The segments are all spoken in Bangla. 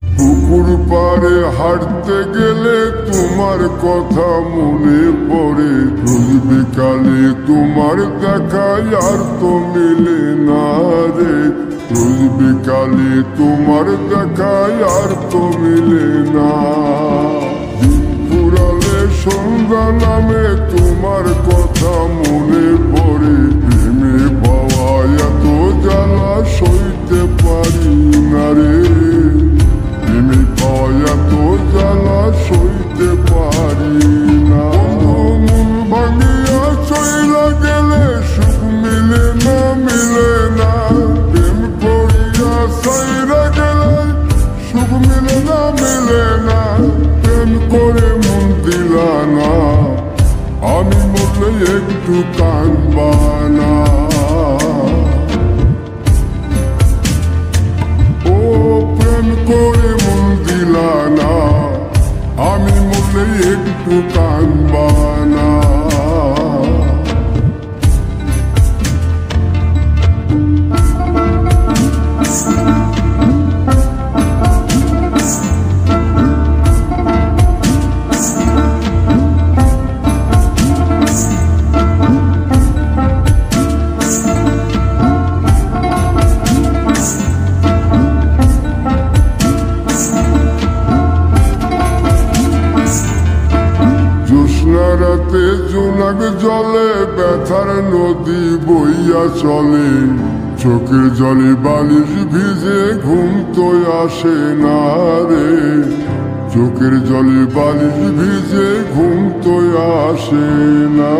পুকুর পাড়ে হাঁটতে গেলে তোমার কথা মনে পড়ে, রোজ বিকালে তোমার দেখা আর তো মিলে না রে, রোজ বিকালে তোমার দেখা আর তো মিলে না। দিন ফুরালে সন্ধ্যা নামে তোমার কথা মনে পড়ে, প্রেমে পাওয়া এত জ্বালা সইতে পারি না রে, প্রেমে পাওয়া এত জ্বালা সইতে পারি না। মন ভাঙিয়া চইলা গেলে সুখ মিলে না, মিলে না, প্রেম করিয়া সাইরা গেলে সুখ মিলে না, মিলে না, প্রেম করে মন দিলা না, আমি মরলে একটু কাঁদবা না। ও প্রেম করে মন দিলা না, আমি মরলে একটু কাঁদবা না। রাতে জোনাক জলে ব্যথার নদী বইয়া চলে, চোখের জলে বালিশ ভিজে ঘুম তো আসে না রে, চোখের জলে বালিশ ভিজে ঘুম তো আসে না।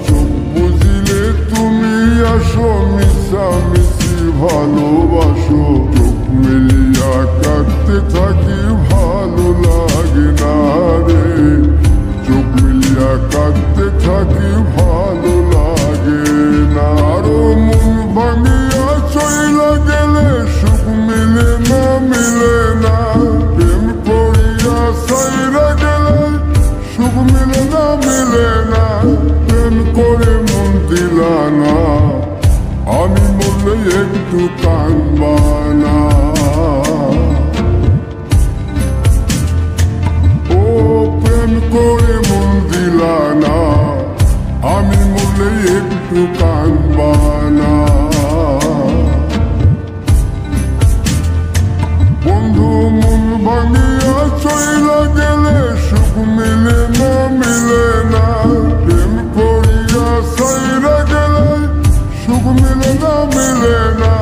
চোখ বুঝিলে তুমি আসো, মিশামিশি ভালোবাসো, চোখ মিলিয়া কাঁদতে থাকি ভালো লাগে না রে, চোখ মিলিয়া কাঁদতে থাকি ভালো লাগে না। আরো মন ভাঙিয়া চইলা গেলে সুখ মিলে না, মিলে না, প্রেম করিয়া সাইরা গেলে সুখ মিলে না, মিলে না, প্রেম করে মন দিলা না, আমি মরলে একটু কাঁদবা না। ও প্রেম করে মন দিলা না, আমি মরলে একটু কাঁদবা না। বন্ধু মন ভাঙিয়া চইলা গেলে সুখ মিলে না, মিলে না, প্রেম করিয়া সাইরা গেলে সুখ মিলে না, মিলে না,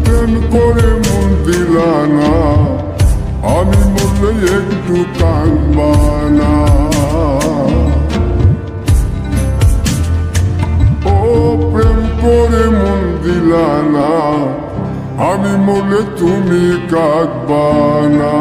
প্রেম করে মন দিলা না, আমি মরলে একটু কাঁদবা না। ও প্রেম করে মন দিলা না, আমি মরলে তুমি কাঁদবা না।